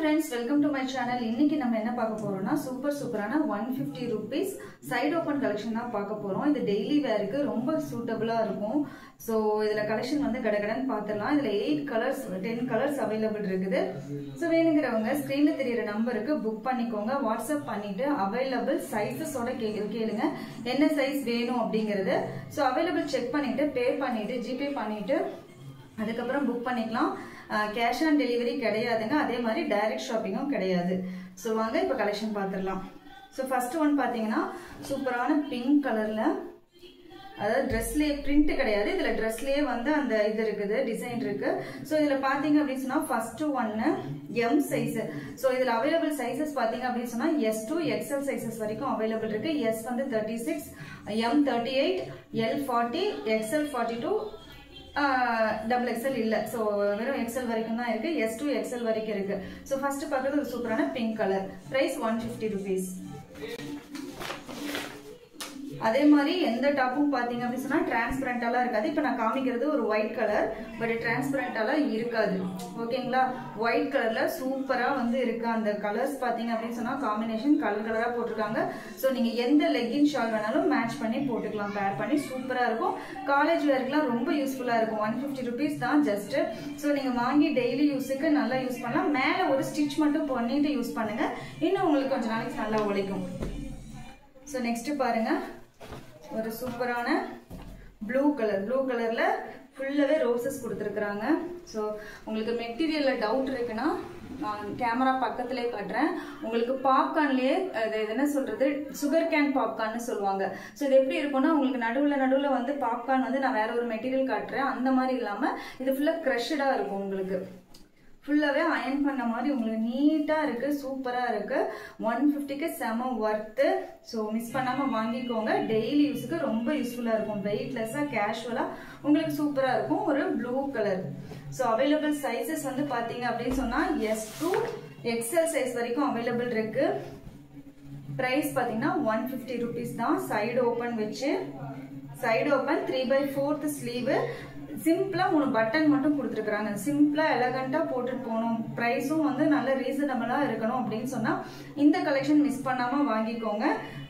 friends, welcome to my channel. இன்னைக்கு நம்ம என்ன பார்க்க போறோம்னா சூப்பரான 150 rupees side open collection தான் பார்க்க போறோம். இது டெய்லி வேருக்கு ரொம்ப சூட்டபிளா இருக்கும். சோ இதுல கலெக்ஷன் வந்து கடகடன்னு பார்த்துடலாம். இதுல 8 கலர்ஸ் 10 கலர்ஸ் அவைலபிள் இருக்குது. சோ வேணுங்கிறவங்க ஸ்கிரீன்ல தெரியுற நம்பருக்கு புக் பண்ணிக்கோங்க. வாட்ஸ்அப் பண்ணிட்டு அவைலபிள் சைஸஸோட கேளுங்க என்ன சைஸ் வேணும் அப்படிங்கறது. சோ அவைலபிள் செக் பண்ணிட்டு பே பண்ணிட்டு ஜிபே பண்ணிட்டு அதுக்கப்புறம் புக் பண்ணிக்கலாம். கேஷ் ஆன் டெலிவரி கிடையாதுங்க. அதே மாதிரி டைரக்ட் ஷாப்பிங்கும் கிடையாது. ஸோ வாங்க இப்போ கலெக்ஷன் பார்த்துடலாம். ஸோ ஃபர்ஸ்ட் ஒன் பார்த்தீங்கன்னா சூப்பரான பிங்க் கலர்ல, அதாவது ட்ரெஸ்லேயே பிரிண்ட் கிடையாது, இதுல ட்ரெஸ்லேயே வந்து அந்த இது இருக்குது, டிசைன் இருக்கு. ஸோ இதுல பாத்தீங்க அப்படின்னு சொன்னா ஃபர்ஸ்ட் ஒன்னு எம் சைஸ். ஸோ இதுல அவைலபிள் சைசஸ் பாத்தீங்க அப்படின்னு சொன்னா எஸ் டு எக்ஸ்எல் சைசஸ் வரைக்கும் அவைலபிள் இருக்கு. எஸ் வந்து 36, M 38, L 40, XL 42, double XL இல்ல. சோ வெறும் எக்ஸ்எல் வரைக்கும் தான் இருக்கு. எஸ் டு எக்ஸ்எல் வரைக்கும் இருக்கு. சோ ஃபர்ஸ்ட் பார்க்கறது ஒரு சூப்பரான பிங்க் கலர். Price 150 rupees. அதே மாதிரி எந்த டாப்பும் பாத்தீங்க அப்படின்னு சொன்னா டிரான்ஸ்பரண்டாலாம் இருக்காது. இப்ப நான் காமிக்கிறது ஒரு ஒயிட் கலர், பட் டிரான்ஸ்பரண்டாலாம் இருக்காது. ஓகேங்களா? ஒயிட் கலர்ல சூப்பரா வந்து இருக்கு. அந்த கலர்ஸ் பாத்தீங்க அப்படின்னு சொன்னா காம்பினேஷன் கலர் கலரா போட்டிருக்காங்க. சோ நீங்க எந்த லெகின் ஷால் வேணாலும் மேட்ச் பண்ணி போட்டுக்கலாம், பேர் பண்ணி சூப்பரா இருக்கும். காலேஜ் வேர்க்குலாம் ரொம்ப யூஸ்ஃபுல்லா இருக்கும். 150 rupees தான் ஜஸ்ட். சோ நீங்க வாங்கி டெய்லி யூஸுக்கு நல்லா யூஸ் பண்ணலாம். மேல ஒரு ஸ்டிச் மட்டும் பண்ணிட்டு யூஸ் பண்ணுங்க, இன்னும் உங்களுக்கு கொஞ்ச நாளைக்கு நல்லா உழைக்கும். சோ நெக்ஸ்ட் பாருங்க, ஒரு சூப்பரான ப்ளூ கலர். ப்ளூ கலர்ல ஃபுல்லாவே ரோசஸ் கொடுத்துருக்காங்க. ஸோ உங்களுக்கு மெட்டீரியல்ல டவுட் இருக்குன்னா நான் கேமரா பக்கத்திலே காட்டுறேன். உங்களுக்கு பாப்கார்ன்லயே அது என்ன சொல்றது, சுகர் கேன் பாப்கார்ன்னு சொல்லுவாங்க. ஸோ இது எப்படி இருக்கும்னா உங்களுக்கு நடுவுல வந்து பாப்கார்ன் வந்து நான் வேற ஒரு மெட்டீரியல் காட்டுறேன், அந்த மாதிரி இல்லாம இது ஃபுல்லா கிரஷ்டா இருக்கும். உங்களுக்கு ஃபுல்லாவே அயன் பண்ண மாதிரி உங்களுக்கு நீட்டா இருக்கு, சூப்பரா இருக்கு. 150க்கு செம ஒர்த்து. ஸோ மிஸ் பண்ணாம வாங்கிக்கோங்க. டெய்லி யூஸுக்கு ரொம்ப யூஸ்ஃபுல்லா இருக்கும். வெயிட்லெஸ்ஸா கேஷுவலா உங்களுக்கு சூப்பரா இருக்கும். ஒரு blue colour. So available sizes வந்து பாத்தீங்க அப்படின்னு சொன்னா எஸ் டு எக்ஸ்எல் சைஸ் வரைக்கும் அவைலபிள் இருக்கு. பிரைஸ் பாத்தீங்கன்னா 150 rupees தான். சைடு ஓபன் வச்சு, சைடு ஓபன் 3/4 ஸ்லீவ். சிம்பிளா 3 பட்டன் மட்டும் கொடுத்துருக்காங்க. சிம்பிளா எலகண்டா போட்டுட்டு போகணும், பிரைஸும் வந்து நல்ல ரீசனபிளா இருக்கணும் அப்படின்னு சொன்னா இந்த கலெக்ஷன் மிஸ் பண்ணாம வாங்கிக்கோங்க.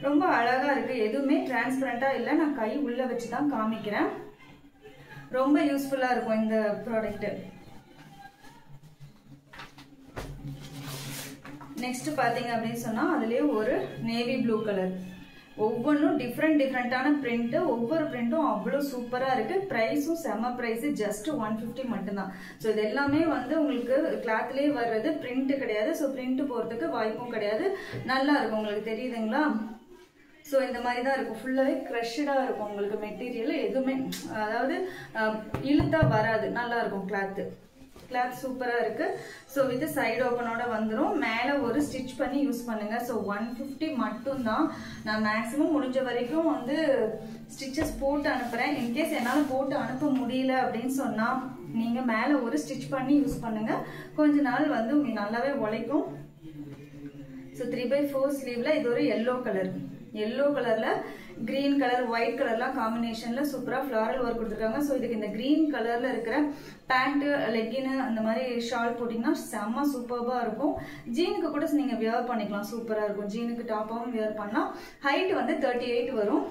ரொம்ப அழகா இருக்கு, எதுவுமே டிரான்ஸ்பரண்டா இல்ல. நான் கை உள்ள வச்சுதான் காமிக்கிறேன். ரொம்ப யூஸ்ஃபுல்லா இருக்கும் இந்த ப்ராடக்ட். நெக்ஸ்ட் பாத்தீங்க அப்படின்னு சொன்னா அதுலயே ஒரு நேவி ப்ளூ கலர். ஒவ்வொன்றும் டிஃப்ரெண்டான பிரிண்ட். ஒவ்வொரு பிரிண்டும் அவ்வளவு சூப்பரா இருக்கு. பிரைஸும் செம பிரைஸ், ஜஸ்ட் 150 மட்டும்தான். ஸோ இது எல்லாமே வந்து உங்களுக்கு கிளாத்லயே வர்றது, பிரிண்ட் கிடையாது. ஸோ பிரிண்ட் போறதுக்கு வாய்ப்பும் கிடையாது. நல்லா இருக்கும், உங்களுக்கு தெரியுதுங்களா? ஸோ இந்த மாதிரி தான் இருக்கும். ஃபுல்லாவே கிரஷ்டா இருக்கும் உங்களுக்கு மெட்டீரியல். எதுவுமே அதாவது இழுத்தா வராது, நல்லா இருக்கும் கிளாத். கிளாத் சூப்பரா இருக்கு. ஸோ வித் சைடு ஓப்பனோட வந்துடும். மேல ஒரு ஸ்டிச் பண்ணி யூஸ் பண்ணுங்க. ஸோ 150 மட்டும் தான். நான் மேக்ஸிமம் முடிஞ்ச வரைக்கும் வந்து ஸ்டிச்சஸ் போட்டு அனுப்புறேன். இன்கேஸ் என்னால போட்டு அனுப்ப முடியல அப்படின்னு சொன்னா நீங்க மேல ஒரு ஸ்டிச் பண்ணி யூஸ் பண்ணுங்க. கொஞ்ச நாள் வந்து உங்களுக்கு நல்லாவே உழைக்கும். ஸோ 3/4 ஸ்லீவ்ல இது ஒரு எல்லோ கலர். எல்லோ கலர்ல கிரீன் கலர், ஒயிட் கலர்லாம் காம்பினேஷன்ல சூப்பரா ஃபிளாரல் ஒர்க் கொடுத்துருக்காங்க. ஸோ இதுக்கு இந்த கிரீன் கலர்ல இருக்கிற பேண்ட், லெகின் அந்த மாதிரி ஷால் போட்டீங்கன்னா செம்ம சூப்பர்பா இருக்கும். ஜீனுக்கு கூட நீங்க வியர் பண்ணிக்கலாம், சூப்பரா இருக்கும். ஜீனுக்கு டாப்பாவும் வியர் பண்ணலாம். ஹைட் வந்து 38 வரும்.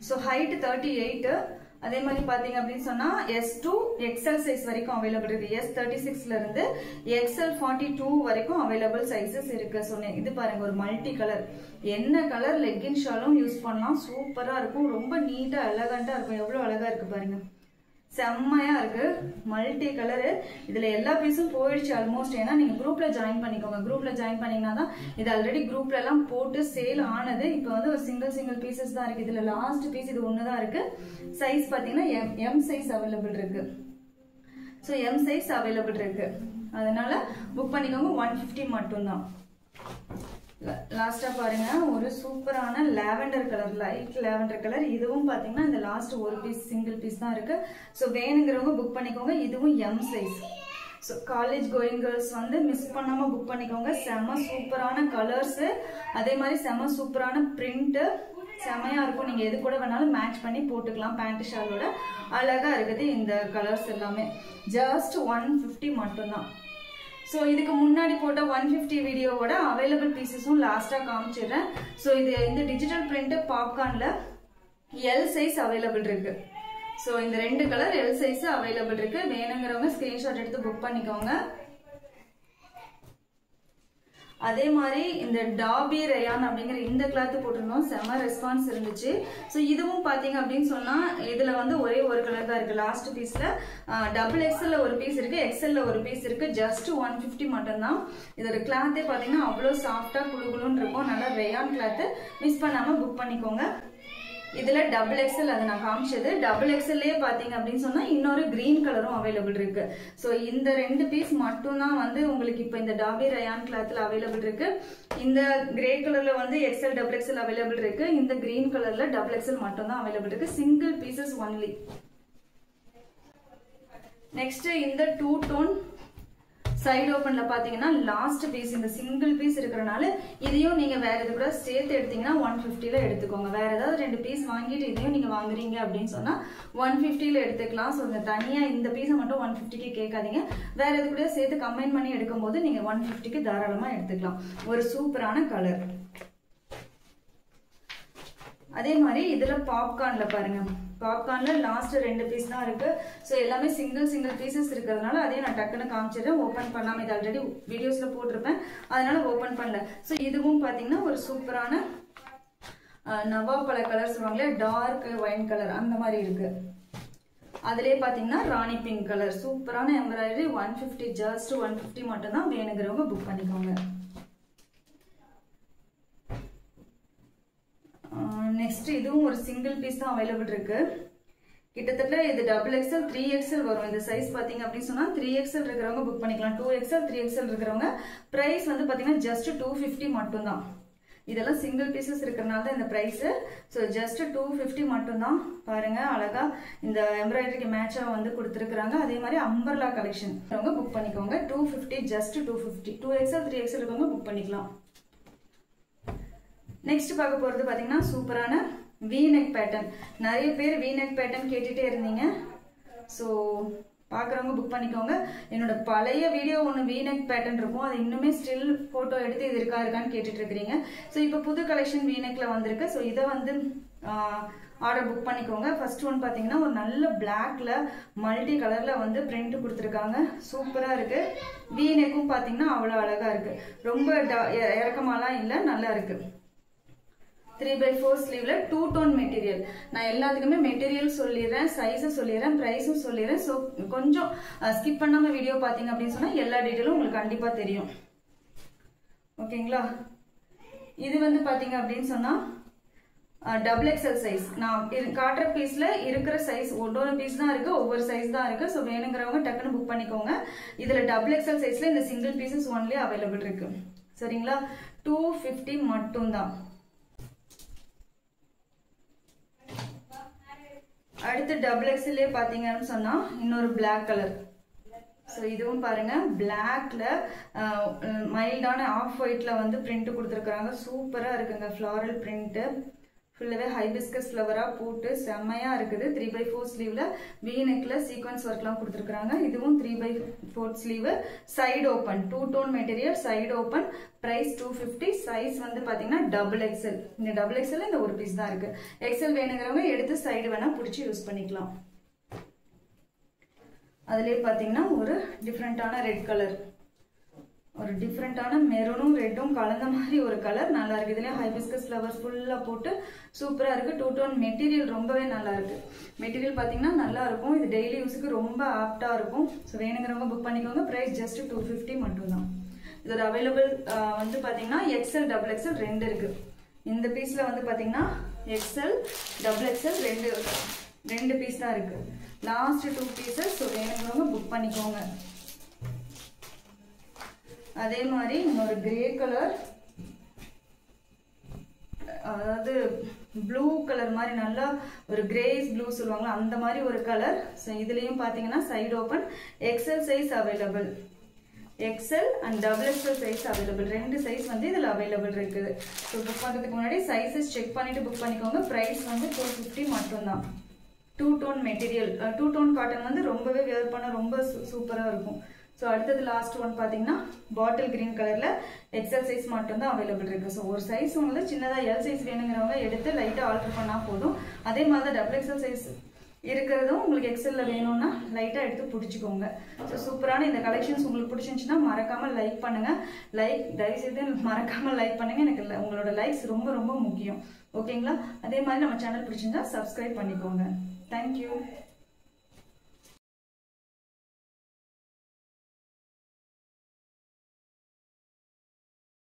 So height 38. அதே மாதிரி பாத்தீங்க அப்படின்னு சொன்னா எஸ் டு எக்ஸ்எல் சைஸ் வரைக்கும் அவைலபிள் இருக்கு. எஸ் 36ல இருந்து எக்ஸ்எல் 42 வரைக்கும் அவைலபிள் சைசஸ் இருக்கு. சொன்னேன் இது பாருங்க, ஒரு மல்டி கலர். என்ன கலர் லெகின் ஷாலும் யூஸ் பண்ணலாம், சூப்பரா இருக்கும். ரொம்ப நீட்டா எலகண்டா இருக்கும். எவ்வளவு அழகா இருக்கு பாருங்க, செம்மையா இருக்கு. Multi colour. இதுல எல்லா பீஸும் போயிடுச்சு ஆல்மோஸ்ட். ஏன்னா நீங்க குரூப்ல ஜாயின் பண்ணிக்கோங்க. குரூப்ல ஜாயின் பண்ணீங்கன்னா தான் இது ஆல்ரெடி குரூப்ல எல்லாம் போட்டு சேல் ஆனது. இப்போ வந்து ஒரு சிங்கிள் பீசஸ் தான் இருக்கு. இதுல லாஸ்ட் பீஸ் இது ஒண்ணுதான் இருக்கு. சைஸ் பாத்தீங்கன்னா எம் சைஸ் அவைலபிள் இருக்கு. ஸோ எம் சைஸ் அவைலபிள் இருக்கு. அதனால புக் பண்ணிக்கோங்க. 150 மட்டும்தான். லாஸ்டா பாருங்க, ஒரு சூப்பரான lavender colour, light lavender colour. இதுவும் பாத்தீங்கன்னா இந்த லாஸ்ட் ஒரு பீஸ் சிங்கிள் பீஸ் தான் இருக்கு. சோ வேணுங்கிறவங்க புக் பண்ணிக்கோங்க. இதுவும் M size. So college going girls வந்து மிஸ் பண்ணாம புக் பண்ணிக்கோங்க. செம சூப்பரான கலர்ஸ், அதே மாதிரி செம சூப்பரான பிரிண்ட். செமையா இருக்கும். நீங்க எது கூட வேணாலும் மேட்ச் பண்ணி போட்டுக்கலாம். பேண்ட் ஷாலோட அழகா இருக்குது இந்த கலர்ஸ் எல்லாமே. ஜஸ்ட் 150 மட்டும்தான். ஸோ இதுக்கு முன்னாடி போட்ட 150 வீடியோவோட அவைலபிள் பீசஸும் லாஸ்ட்டாக காமிச்சிடுறேன். ஸோ இது இந்த டிஜிட்டல் பிரிண்ட் பாப்கார்னில் எல் சைஸ் அவைலபிள் இருக்கு. ஸோ இந்த 2 கலர் எல் சைஸ் அவைலபிள் இருக்கு. வேணுங்கிறவங்க ஸ்கிரீன்ஷாட் எடுத்து புக் பண்ணிக்கோங்க. அதே மாதிரி இந்த டாபி ரயான் அப்படிங்கிற இந்த கிளாத் போட்டிருந்தோம், செம ரெஸ்பான்ஸ் இருந்துச்சு. ஸோ இதுவும் பார்த்தீங்க அப்படின்னு சொன்னால் இதில் வந்து ஒரே ஒரு கலர் தான் இருக்குது. லாஸ்ட் பீஸில் XXL ஒரு பீஸ் இருக்குது, XL ஒரு பீஸ் இருக்குது. ஜஸ்ட் 150 மட்டும்தான். இதோட கிளாத்தே பார்த்தீங்கன்னா அவ்வளோ சாஃப்டாக குழுகுலுன்னு இருக்கும். நல்லா ரயான் கிளாத்து. மிஸ் பண்ணாமல் புக் பண்ணிக்கோங்க. இதுல XXL அது நான் காமிச்சது. XXLயே பாத்தீங்க அப்படின்னு சொன்னா இன்னொரு கிரீன் கலரும் அவைலபிள் இருக்கு. சோ இந்த 2 பீஸ் மட்டும் தான் வந்து உங்களுக்கு இப்ப இந்த டாபி ரயான் கிளாத்ல அவைலபிள் இருக்கு. இந்த கிரே கலர்ல வந்து XL XXL அவைலபிள் இருக்கு. இந்த கிரீன் கலர்ல XXL மட்டும் தான் அவைலபிள் இருக்கு. Single pieces only. நெக்ஸ்ட் இந்த 2 டோன் சைடு ஓப்பன்ல பாத்தீங்கன்னா லாஸ்ட் பீஸ் இந்த சிங்கிள் பீஸ் இருக்கிறனால இதையும் நீங்க வேற எது கூட சேர்த்து எடுத்தீங்கன்னா 150ல எடுத்துக்கோங்க. வேற ஏதாவது 2 பீஸ் வாங்கிட்டு இதையும் நீங்க வாங்குறீங்க அப்படின்னு சொன்னா 150ல எடுத்துக்கலாம். ஸோ இந்த தனியா இந்த பீஸை மட்டும் 150க்கு கேட்காதீங்க. வேற எது கூட சேர்த்து கம்பைன் பண்ணி எடுக்கும் போது நீங்க 150க்கு தாராளமா எடுத்துக்கலாம். ஒரு சூப்பரான கலர். அதே மாதிரி இதுல பாப்கார்ன்ல பாருங்க, பாப்கார்ன்ல லாஸ்ட் 2 பீஸ் தான் இருக்கு. ஸோ எல்லாமே சிங்கிள் பீசஸ் இருக்கிறதுனால அதே நான் டக்குன்னு காமிச்சிடுறேன். ஓப்பன் பண்ணாம இது ஆல்ரெடி வீடியோஸ்ல போட்டிருப்பேன், அதனால ஓப்பன் பண்ணல. ஸோ இதுவும் பாத்தீங்கன்னா ஒரு சூப்பரான நவாப்பழ கலர் சொல்லுவாங்களே, டார்க் ஒயின் கலர் அந்த மாதிரி இருக்கு. அதுலயே பாத்தீங்கன்னா ராணி பிங்க் கலர், சூப்பரான எம்ப்ராய்டரி. 150, ஜஸ்ட் 150 மட்டும் தான். வேணுங்கிறவங்க புக் பண்ணிக்கோங்க. நெக்ஸ்ட் இதுவும் ஒரு சிங்கிள் பீஸ் தான் அவைலபிள் இருக்கு. கிட்டத்தட்ட இது XXL 3XL வரும். இந்த சைஸ் பாத்தீங்க அப்படின்னு சொன்னா 3XL இருக்கிறவங்க புக் பண்ணிக்கலாம். 2XL 3XL இருக்கிறவங்க பிரைஸ் வந்து பாத்தீங்கன்னா ஜஸ்ட் 250 மட்டும் தான். இதெல்லாம் சிங்கிள் பீசஸ் இருக்கிறனால தான் இந்த பிரைஸ். ஸோ ஜஸ்ட் 250 மட்டும் தான். பாருங்க அழகா இந்த எம்ப்ராய்டரிக்கு மேட்சா வந்து கொடுத்துருக்காங்க. அதே மாதிரி அம்பர்லா கலெக்ஷன் புக் பண்ணிக்கோங்க. 250, ஜஸ்ட் 250. 2XL 3XL இருக்கவங்க புக் பண்ணிக்கலாம். நெக்ஸ்ட் பார்க்க போறது பாத்தீங்கன்னா சூப்பரான V-neck பேட்டர்ன். நிறைய பேர் V-neck பேட்டர்ன் கேட்டுட்டே இருந்தீங்க. ஸோ பாக்குறவங்க புக் பண்ணிக்கோங்க. என்னோட பழைய வீடியோ ஒன்று V-neck பேட்டர்ன் இருக்கும், அது இன்னுமே ஸ்டில் போட்டோ எடுத்து இது இருக்கான்னு கேட்டுட்டு இருக்கிறீங்க. ஸோ இப்போ புது கலெக்ஷன் V-neckல வந்திருக்கு. ஸோ இதை வந்து ஆர்டர் புக் பண்ணிக்கோங்க. ஃபர்ஸ்ட் ஒன் பாத்தீங்கன்னா ஒரு நல்ல பிளாக்ல மல்டி கலர்ல வந்து பிரிண்ட் கொடுத்துருக்காங்க. சூப்பரா இருக்கு. V-necக்கும் பாத்தீங்கன்னா அவ்வளவு அழகா இருக்கு. ரொம்ப இறக்கமாலாம் இல்லை, நல்லா இருக்கு. 3/4 ஸ்லீவ்ல 2 டோன் மெட்டீரியல். நான் எல்லாத்துக்குமே மெட்டீரியல் சொல்லிடுறேன், சைஸை சொல்லிடுறேன், பிரைஸும் சொல்லிடுறேன். ஸோ கொஞ்சம் ஸ்கிப் பண்ணாம வீடியோ பாத்தீங்க அப்படின்னு சொன்னா எல்லா டீட்டெயிலும் உங்களுக்கு கண்டிப்பா தெரியும். ஓகேங்களா? இது வந்து பாத்தீங்க அப்படின்னு சொன்னா XXL சைஸ். நான் காட்டுற பீஸ்ல இருக்கிற சைஸ் ஒவ்வொரு பீஸ் தான் இருக்கு, ஒவ்வொரு சைஸ் தான் இருக்கு. ஸோ வேணுங்கிறவங்க டக்குன்னு புக் பண்ணிக்கோங்க. இதுல XXL சைஸ்ல இந்த சிங்கிள் பீசஸ் ஒன்லி அவைலபிள் இருக்கு. சரிங்களா? 250 மட்டும் தான். அடுத்து XXLயே பாத்தீங்கன்னு சொன்னா இன்னொரு பிளாக் கலர். ஸோ இதுவும் பாருங்க, பிளாக்ல மைல்டான ஆஃப் ஒயிட்ல வந்து பிரிண்ட் கொடுத்துருக்காங்க. சூப்பரா இருக்குங்க. ஃபிளாரல் பிரிண்ட் ஃபுல்லாவே ஹைபிஸ்கஸ் ஃப்ளவரா போட்டு செம்மையா இருக்குது. 3/4 ஸ்லீவ்ல V-neckல சீக்வன்ஸ் ஒர்க்லாம் கொடுத்துருக்காங்க. இதுவும் 3/4 sleeve, side open, 2 tone material, side open. Price 250. Size வந்து பாத்தீங்கன்னா XXL. இந்த XXL இந்த ஒரு பீஸ் தான் இருக்கு. XL வேணுங்கிறவங்க எடுத்து சைடு வேணா பிடிச்சி யூஸ் பண்ணிக்கலாம். அதுலயே பாத்தீங்கன்னா ஒரு டிஃப்ரெண்டான ரெட் கலர், ஒரு டிஃப்ரெண்டான மெரூனும் ரெட்டும் கலந்த மாதிரி ஒரு கலர். நல்லா இருக்கு. இதுலயே ஹைபிஸ்கஸ் ஃப்ளவர்ஸ் ஃபுல்லா போட்டு சூப்பரா இருக்கு. 2 டோன் மெட்டீரியல் ரொம்பவே நல்லா இருக்கு. மெட்டீரியல் பாத்தீங்கன்னா நல்லா இருக்கும். இது டெய்லி யூஸுக்கு ரொம்ப ஆப்டா இருக்கும். ஸோ வேணுங்கிறவங்க புக் பண்ணிக்கோங்க. பிரைஸ் ஜஸ்ட் 250 மட்டும் தான். இதோட அவைலபிள் வந்து பாத்தீங்கன்னா XL XXL 2 இருக்கு. இந்த பீஸ்ல வந்து பாத்தீங்கன்னா XL XXL 2 பீஸ் தான் இருக்கு. Last 2 pieces. ஸோ வேணுங்கிறவங்க புக் பண்ணிக்கோங்க. அதே மாதிரி இன்னொரு கிரே கலர், அதாவது ப்ளூ கலர் மாதிரி, நல்லா ஒரு கிரேஸ் ப்ளூ சொல்லுவாங்களா அந்த மாதிரி ஒரு கலர். ஸோ இதுலயும் பாத்தீங்கன்னா side open, XL size available. XL and double XL size available. 2 size வந்து இதில் அவைலபிள் இருக்குது. ஸோ புக் பண்ணுறதுக்கு முன்னாடி சைஸஸ் செக் பண்ணிவிட்டு புக் பண்ணிக்கோங்க. ப்ரைஸ் வந்து 450 மட்டும்தான். 2 டோன் மெட்டீரியல், 2 டோன் காட்டன் வந்து ரொம்பவே வியர் பண்ண ரொம்ப சூப்பராக இருக்கும். ஸோ அடுத்தது லாஸ்ட் ஒன் பார்த்தீங்கன்னா பாட்டில் கிரீன் கலரில் எக்ஸ்எல் சைஸ் மட்டும்தான் அவைலபிள் இருக்குது. ஸோ ஒரு சைஸ் உங்களுக்கு சின்னதாக எல் சைஸ் வேணுங்கிறவங்க எடுத்து லைட்டாக ஆல்ட்ரு பண்ணால் போதும். அதே மாதிரி தான் டபுள் எக்ஸ்எல் சைஸ் இருக்கிறதும் உங்களுக்கு எக்ஸ்எல்ல வேணும்னா லைட்டாக எடுத்து பிடிச்சிக்கோங்க. ஸோ சூப்பரான இந்த கலெக்ஷன்ஸ் உங்களுக்கு பிடிச்சிருந்துச்சுன்னா மறக்காமல் லைக் பண்ணுங்கள். தயவுசெய்து மறக்காமல் லைக் பண்ணுங்கள். எனக்கு உங்களோட லைக்ஸ் ரொம்ப ரொம்ப முக்கியம். ஓகேங்களா? அதே மாதிரி நம்ம சேனல் பிடிச்சிருந்தா சப்ஸ்கிரைப் பண்ணிக்கோங்க. தேங்க்யூ.